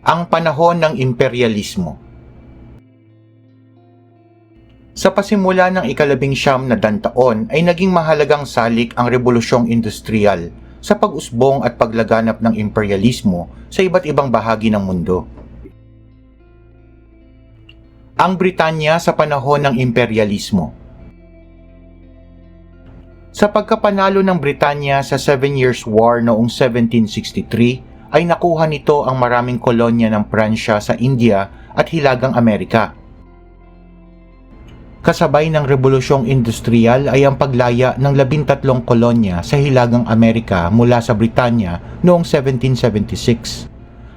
Ang panahon ng imperyalismo. Sa pasimula ng ika-19 na taon ay naging mahalagang salik ang rebolusyong industriyal sa pag-usbong at paglaganap ng imperyalismo sa iba't ibang bahagi ng mundo. Ang Britanya sa panahon ng imperyalismo. Sa pagkapanalo ng Britanya sa Seven Years' War noong 1763, ay nakuha nito ang maraming kolonya ng Pransya sa India at Hilagang Amerika. Kasabay ng Rebolusyong Industriyal ay ang paglaya ng 13 kolonya sa Hilagang Amerika mula sa Britanya noong 1776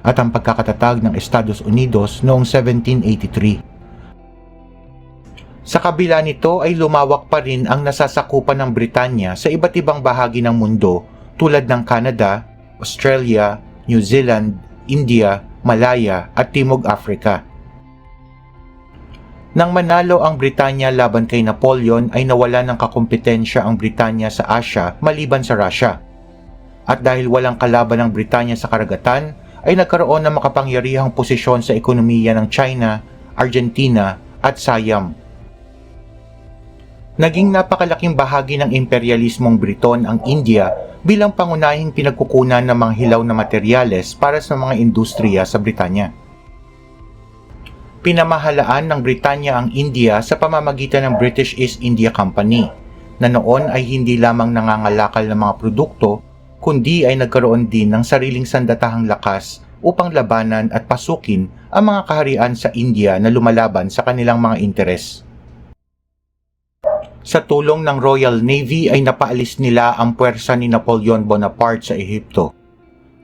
at ang pagkakatatag ng Estados Unidos noong 1783. Sa kabila nito ay lumawak pa rin ang nasasakupan ng Britanya sa iba't ibang bahagi ng mundo tulad ng Canada, Australia, New Zealand, India, Malaya at Timog Africa. Nang manalo ang Britanya laban kay Napoleon ay nawala ng kakumpetensya ang Britanya sa Asya maliban sa Russia. At dahil walang kalaban ng Britanya sa karagatan ay nagkaroon ng makapangyarihang posisyon sa ekonomiya ng China, Argentina at Siam. Naging napakalaking bahagi ng imperyalismong Briton ang India bilang pangunahing pinagkukunan ng mga hilaw na materyales para sa mga industriya sa Britanya. Pinamahalaan ng Britanya ang India sa pamamagitan ng British East India Company, na noon ay hindi lamang nangangalakal ng mga produkto, kundi ay nagkaroon din ng sariling sandatahang lakas upang labanan at pasukin ang mga kaharian sa India na lumalaban sa kanilang mga interes. Sa tulong ng Royal Navy ay napaalis nila ang puwersa ni Napoleon Bonaparte sa Ehipto.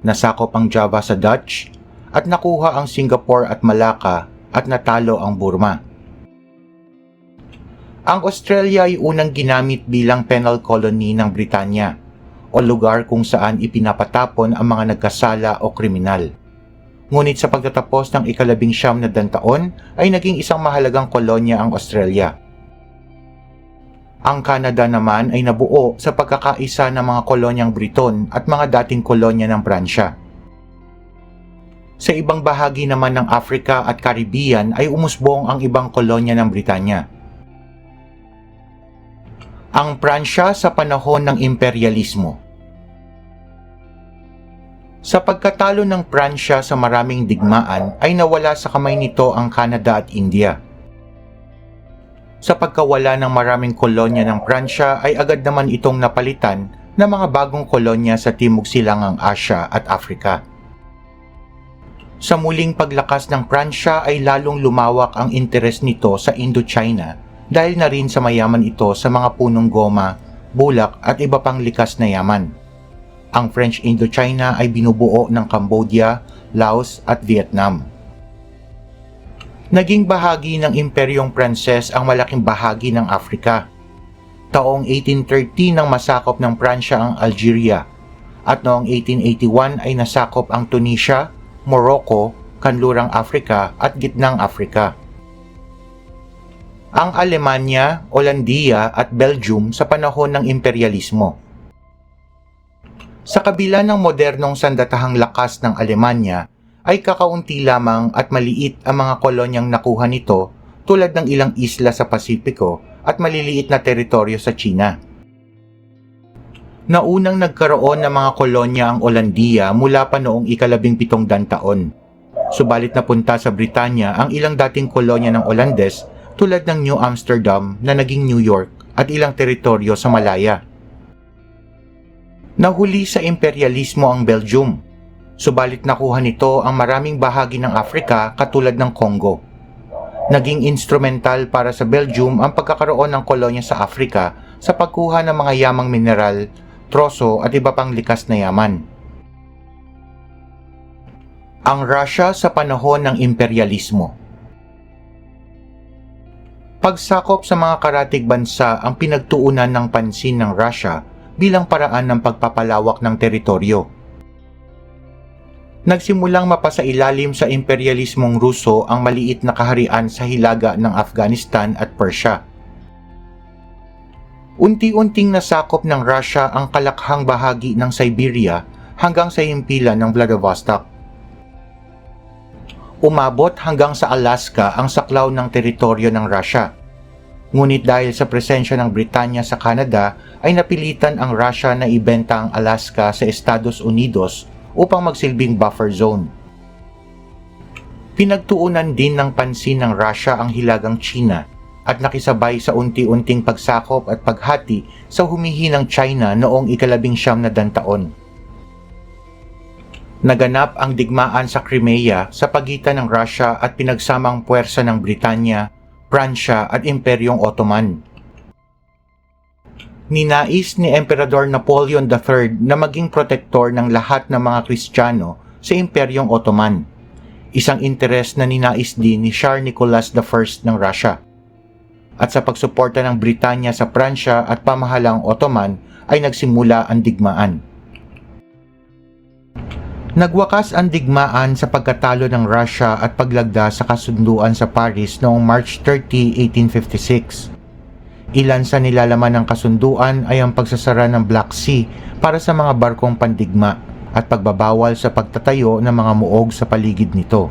Nasakop ang Java sa Dutch at nakuha ang Singapore at Malacca at natalo ang Burma. Ang Australia ay unang ginamit bilang penal colony ng Britanya o lugar kung saan ipinapatapon ang mga nagkasala o kriminal. Ngunit sa pagtatapos ng ika-19 na taon ay naging isang mahalagang kolonya ang Australia. Ang Canada naman ay nabuo sa pagkakaisa ng mga kolonyang Briton at mga dating kolonya ng Pransya. Sa ibang bahagi naman ng Africa at Caribbean ay umusbong ang ibang kolonya ng Britanya. Ang Pransya sa panahon ng imperyalismo. Sa pagkatalo ng Pransya sa maraming digmaan ay nawala sa kamay nito ang Canada at India. Sa pagkawala ng maraming kolonya ng Pransya ay agad naman itong napalitan ng mga bagong kolonya sa Timog Silangang Asya at Afrika. Sa muling paglakas ng Pransya ay lalong lumawak ang interes nito sa Indochina dahil na rin sa mayaman ito sa mga punong goma, bulak at iba pang likas na yaman. Ang French Indochina ay binubuo ng Cambodia, Laos at Vietnam. Naging bahagi ng Imperyong Pranses ang malaking bahagi ng Afrika. Taong 1830 nang masakop ng Pransya ang Algeria at noong 1881 ay nasakop ang Tunisia, Morocco, Kanlurang Afrika at Gitnang Afrika. Ang Alemanya, Olandiya at Belgium sa panahon ng imperyalismo. Sa kabila ng modernong sandatahang lakas ng Alemanya, ay kakaunti lamang at maliit ang mga kolonyang nakuha nito tulad ng ilang isla sa Pasipiko at maliliit na teritoryo sa China. Naunang nagkaroon ng mga kolonya ang Olandiya mula pa noong ika-17 taon. Subalit napunta sa Britanya ang ilang dating kolonya ng Olandes tulad ng New Amsterdam na naging New York at ilang teritoryo sa Malaya. Nahuli sa imperyalismo ang Belgium. Subalit nakuha nito ang maraming bahagi ng Afrika katulad ng Congo. Naging instrumental para sa Belgium ang pagkakaroon ng kolonya sa Afrika sa pagkuha ng mga yamang mineral, troso at iba pang likas na yaman. Ang Russia sa panahon ng imperyalismo. Pagsakop sa mga karatig bansa ang pinagtuunan ng pansin ng Russia bilang paraan ng pagpapalawak ng teritoryo. Nagsimulang mapasailalim sa imperyalismong Ruso ang maliit na kaharian sa hilaga ng Afghanistan at Persia. Unti-unting nasakop ng Russia ang kalakhang bahagi ng Siberia hanggang sa himpilan ng Vladivostok. Umabot hanggang sa Alaska ang saklaw ng teritoryo ng Russia. Ngunit dahil sa presensya ng Britanya sa Canada, ay napilitan ang Russia na ibenta ang Alaska sa Estados Unidos upang magsilbing buffer zone. Pinagtuunan din ng pansin ng Russia ang hilagang China at nakisabay sa unti-unting pagsakop at paghati sa humihinang China noong ika-19 na taon. Naganap ang digmaan sa Crimea sa pagitan ng Russia at pinagsamang puwersa ng Britanya, Pransya at Imperyong Ottoman. Ninais ni Emperador Napoleon III na maging protektor ng lahat ng mga Kristiyano sa Imperyong Ottoman, isang interes na ninais din ni Tsar Nicholas I ng Russia. At sa pagsuporta ng Britanya sa Pransya at pamahalang Ottoman ay nagsimula ang digmaan. Nagwakas ang digmaan sa pagkatalo ng Russia at paglagda sa kasunduan sa Paris noong March 30, 1856. Ilan sa nilalaman ng kasunduan ay ang pagsasara ng Black Sea para sa mga barkong pandigma at pagbabawal sa pagtatayo ng mga muog sa paligid nito.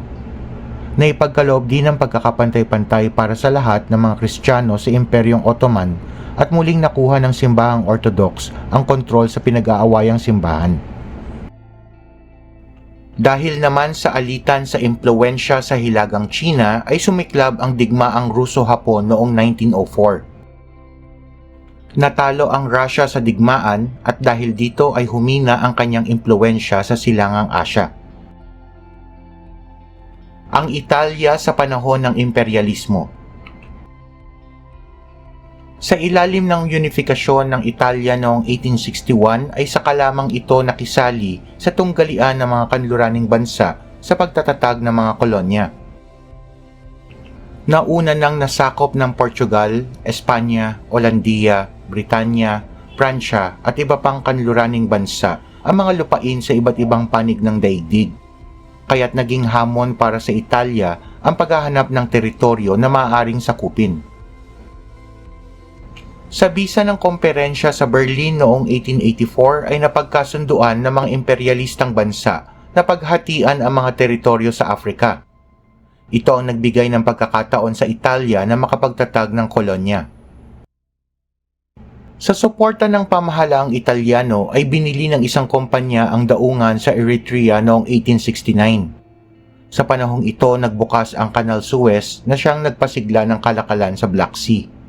Naipagkaloob din ang pagkakapantay-pantay para sa lahat ng mga Kristiyano sa Imperyong Ottoman at muling nakuha ng simbahang Orthodox ang kontrol sa pinag-aawayang simbahan. Dahil naman sa alitan sa impluwensya sa hilagang China ay sumiklab ang digmaang Ruso-Hapon noong 1904. Natalo ang Russia sa digmaan at dahil dito ay humina ang kanyang impluwensya sa silangang Asya. Ang Italya sa panahon ng imperyalismo. Sa ilalim ng unifikasyon ng Italya noong 1861 ay saka lamang ito nakisali sa tunggalian ng mga kanluraning bansa sa pagtatatag ng mga kolonya. Nauna nang nasakop ng Portugal, Espanya, Olandiya, Britanya, Pransya at iba pang kanluraning bansa ang mga lupain sa iba't ibang panig ng daigdig. Kaya't naging hamon para sa Italya ang paghahanap ng teritoryo na maaaring sakupin. Sa bisa ng komperensya sa Berlin noong 1884 ay napagkasunduan ng mga imperyalistang bansa na paghatian ang mga teritoryo sa Afrika. Ito ang nagbigay ng pagkakataon sa Italya na makapagtatag ng kolonya. Sa suporta ng pamahalaang Italyano ay binili ng isang kumpanya ang daungan sa Eritrea noong 1869. Sa panahong ito nagbukas ang Kanal Suez na siyang nagpasigla ng kalakalan sa Black Sea.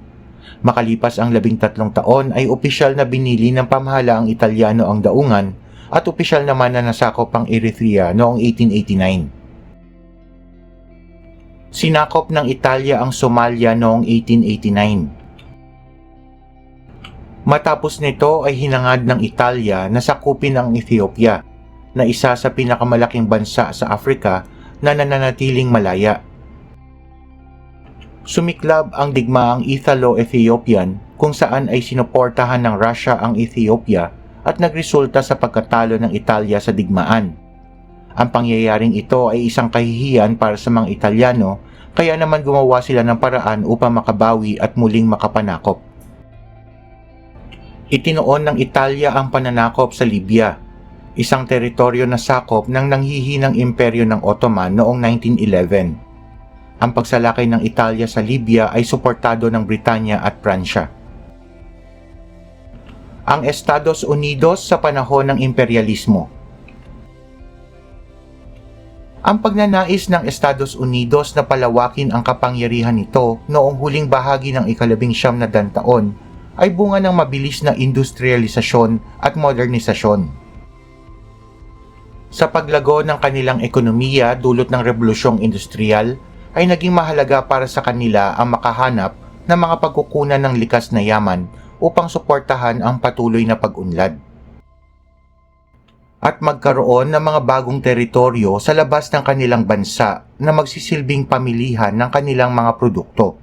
Makalipas ang 13 taon ay opisyal na binili ng pamahalaang Italyano ang daungan at opisyal naman na nasakop ang Eritrea noong 1889. Sinakop ng Italya ang Somalia noong 1889. Matapos nito ay hinangad ng Italya na sakupin ang Ethiopia, na isa sa pinakamalaking bansa sa Afrika na nananatiling malaya. Sumiklab ang digmaang Ithalo-Ethiopian kung saan ay sinuportahan ng Russia ang Ethiopia at nagresulta sa pagkatalo ng Italya sa digmaan. Ang pangyayaring ito ay isang kahihiyan para sa mga Italyano, kaya naman gumawa sila ng paraan upang makabawi at muling makapanakop. Itinoon ng Italya ang pananakop sa Libya, isang teritoryo na sakop ng nanghihinang imperyo ng Ottoman noong 1911. Ang pagsalakay ng Italya sa Libya ay suportado ng Britanya at Pransya. Ang Estados Unidos sa panahon ng imperyalismo. Ang pagnanais ng Estados Unidos na palawakin ang kapangyarihan nito noong huling bahagi ng ika-19 na taon ay bunga ng mabilis na industrialisasyon at modernisasyon. Sa paglago ng kanilang ekonomiya dulot ng rebolusyong industrial, ay naging mahalaga para sa kanila ang makahanap ng mga pagkukunan ng likas na yaman upang suportahan ang patuloy na pag-unlad. At magkaroon ng mga bagong teritoryo sa labas ng kanilang bansa na magsisilbing pamilihan ng kanilang mga produkto.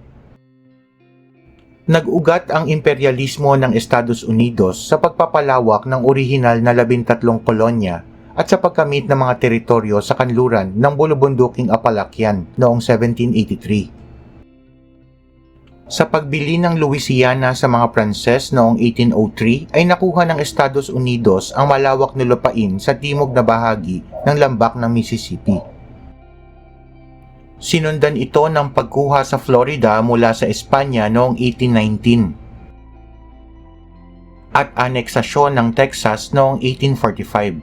Nag-ugat ang imperyalismo ng Estados Unidos sa pagpapalawak ng orihinal na 13 kolonya at sa pagkamit ng mga teritoryo sa kanluran ng bulubunduking Apalachian noong 1783. Sa pagbili ng Louisiana sa mga Pranses noong 1803 ay nakuha ng Estados Unidos ang malawak na lupain sa timog na bahagi ng lambak ng Mississippi. Sinundan ito ng pagkuha sa Florida mula sa Espanya noong 1819 at aneksasyon ng Texas noong 1845.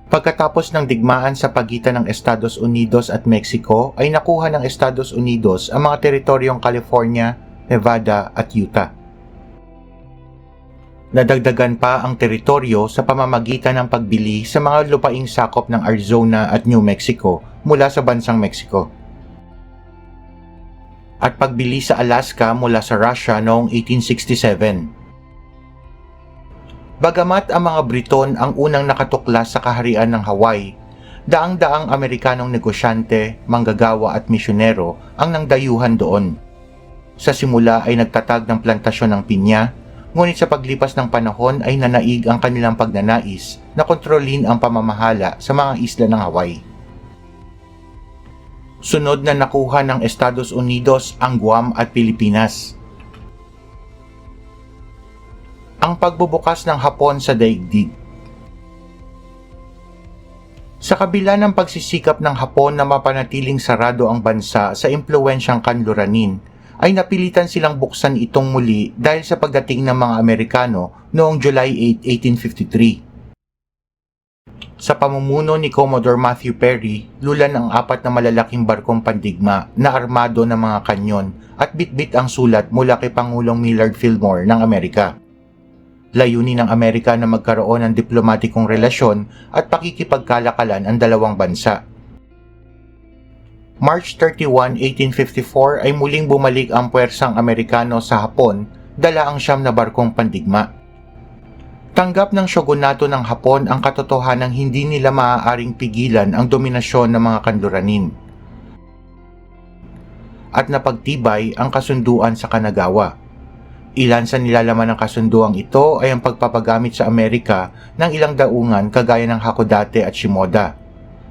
Pagkatapos ng digmaan sa pagitan ng Estados Unidos at Mexico ay nakuha ng Estados Unidos ang mga teritoryong California, Nevada at Utah. Nadagdagan pa ang teritoryo sa pamamagitan ng pagbili sa mga lupaing sakop ng Arizona at New Mexico mula sa bansang Mexico. At pagbili sa Alaska mula sa Russia noong 1867. Bagamat ang mga Briton ang unang nakatuklas sa kaharian ng Hawaii, daang-daang Amerikanong negosyante, manggagawa at misyonero ang nangdayuhan doon. Sa simula ay nagtatag ng plantasyon ng pinya, ngunit sa paglipas ng panahon ay nanaig ang kanilang pagnanais na kontrolin ang pamamahala sa mga isla ng Hawaii. Sunod na nakuha ng Estados Unidos ang Guam at Pilipinas. Ang pagbubukas ng Hapon sa daigdig. Sa kabila ng pagsisikap ng Hapon na mapanatiling sarado ang bansa sa impluwensyang kanluranin, ay napilitan silang buksan itong muli dahil sa pagdating ng mga Amerikano noong July 8, 1853. Sa pamumuno ni Commodore Matthew Perry, lulan ang 4 na malalaking barkong pandigma na armado ng mga kanyon at bitbit ang sulat mula kay Pangulong Millard Fillmore ng Amerika. Layunin ng Amerika na magkaroon ng diplomatikong relasyon at pakikipagkalakalan ang dalawang bansa. March 31, 1854 ay muling bumalik ang puwersang Amerikano sa Hapon, dala ang 9 na barkong pandigma. Tanggap ng shogunato ng Hapon ang katotohanang hindi nila maaaring pigilan ang dominasyon ng mga kanluranin. At napagtibay ang kasunduan sa Kanagawa. Ilan sa nilalaman ng kasunduang ito ay ang pagpapagamit sa Amerika ng ilang daungan kagaya ng Hakodate at Shimoda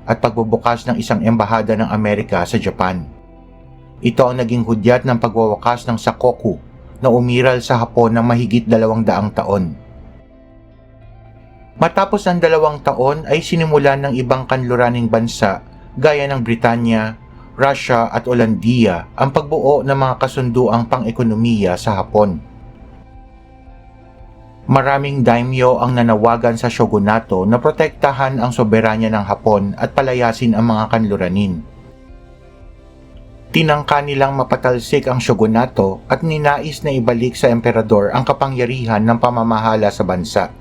at pagbubukas ng isang embahada ng Amerika sa Japan. Ito ang naging hudyat ng pagwawakas ng Sakoku na umiral sa Hapon ng mahigit 200 taon. Matapos ang 2 taon ay sinimulan ng ibang kanluraning bansa gaya ng Britanya, Russia at Olandiya ang pagbuo ng mga kasunduang pang-ekonomiya sa Hapon. Maraming daimyo ang nanawagan sa shogunato na protektahan ang soberanya ng Hapon at palayasin ang mga kanluranin. Tinangka nilang mapatalsik ang shogunato at ninais na ibalik sa emperador ang kapangyarihan ng pamamahala sa bansa.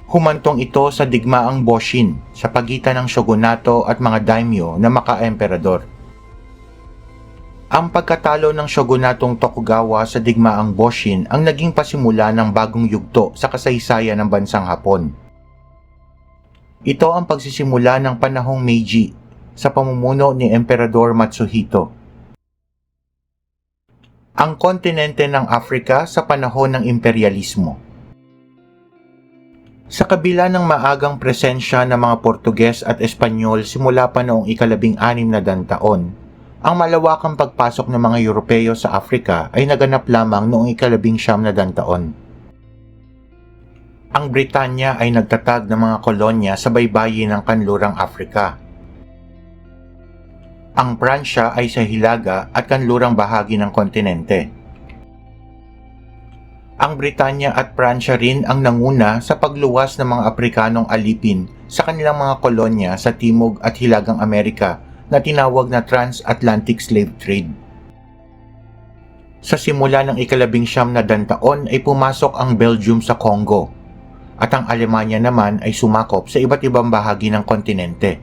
Humantong ito sa digmaang Boshin sa pagitan ng shogunato at mga daimyo na maka-emperador. Ang pagkatalo ng shogunatong Tokugawa sa digmaang Boshin ang naging pasimula ng bagong yugto sa kasaysayan ng bansang Hapon. Ito ang pagsisimula ng panahong Meiji sa pamumuno ni Emperador Matsuhito. Ang kontinente ng Afrika sa panahon ng imperialismo. Sa kabila ng maagang presensya ng mga Portuges at Espanyol simula pa noong ika-16 na taon, ang malawakang pagpasok ng mga Europeo sa Afrika ay naganap lamang noong ika-19 na taon. Ang Britanya ay nagtatag ng mga kolonya sa baybayin ng kanlurang Afrika. Ang Pransya ay sa hilaga at kanlurang bahagi ng kontinente. Ang Britanya at Pransya rin ang nanguna sa pagluwas ng mga Afrikanong alipin sa kanilang mga kolonya sa Timog at Hilagang Amerika na tinawag na Transatlantic Slave Trade. Sa simula ng ika-19 na taon ay pumasok ang Belgium sa Congo at ang Alemanya naman ay sumakop sa iba't ibang bahagi ng kontinente.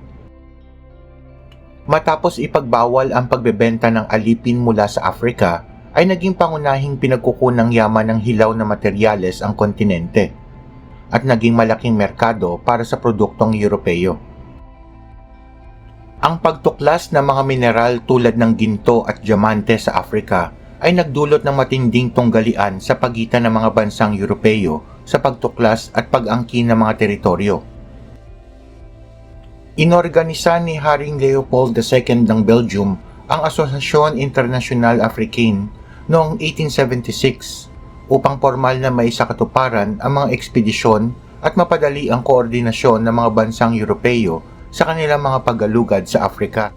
Matapos ipagbawal ang pagbebenta ng alipin mula sa Afrika, ay naging pangunahing pinagkukunang yaman ng hilaw na materyales ang kontinente at naging malaking merkado para sa produktong Europeo. Ang pagtuklas ng mga mineral tulad ng ginto at diamante sa Afrika ay nagdulot ng matinding tunggalian sa pagitan ng mga bansang Europeo sa pagtuklas at pag-angkin ng mga teritoryo. Inorganisa ni Haring Leopold II ng Belgium ang Asociación Internacional Africaine noong 1876 upang formal na maisakatuparan ang mga ekspedisyon at mapadali ang koordinasyon ng mga bansang Europeo sa kanilang mga paggalugad sa Afrika.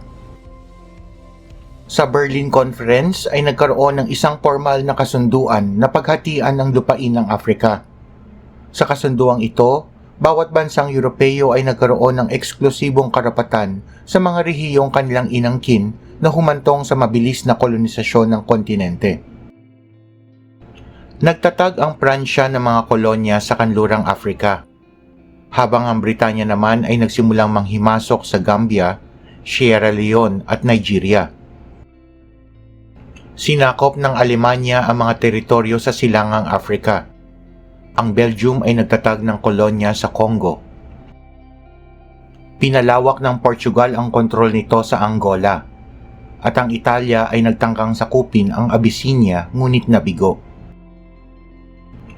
Sa Berlin Conference ay nagkaroon ng isang formal na kasunduan na paghatian ng lupain ng Afrika. Sa kasunduang ito, bawat bansang Europeo ay nagkaroon ng eksklusibong karapatan sa mga rehiyong kanilang inangkin na humantong sa mabilis na kolonisasyon ng kontinente. Nagtatag ang Pransya ng mga kolonya sa kanlurang Afrika, habang ang Britanya naman ay nagsimulang manghimasok sa Gambia, Sierra Leone at Nigeria. Sinakop ng Alemanya ang mga teritoryo sa silangang Afrika. Ang Belgium ay nagtatag ng kolonya sa Congo. Pinalawak ng Portugal ang kontrol nito sa Angola, at ang Italia ay nagtangkang sakupin ang Abyssinia ngunit nabigo.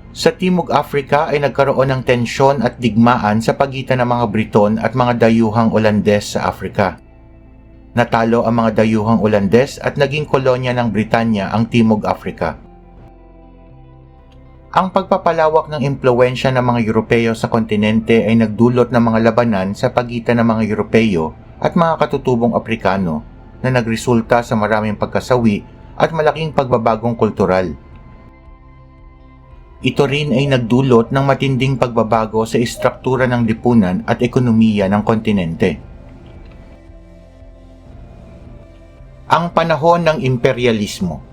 Sa Timog Afrika ay nagkaroon ng tensyon at digmaan sa pagitan ng mga Briton at mga dayuhang Olandes sa Afrika. Natalo ang mga dayuhang Olandes at naging kolonya ng Britanya ang Timog Afrika. Ang pagpapalawak ng impluwensya ng mga Europeo sa kontinente ay nagdulot ng mga labanan sa pagitan ng mga Europeo at mga katutubong Aprikano na nagresulta sa maraming pagkasawi at malaking pagbabagong kultural. Ito rin ay nagdulot ng matinding pagbabago sa istruktura ng lipunan at ekonomiya ng kontinente. Ang panahon ng imperyalismo.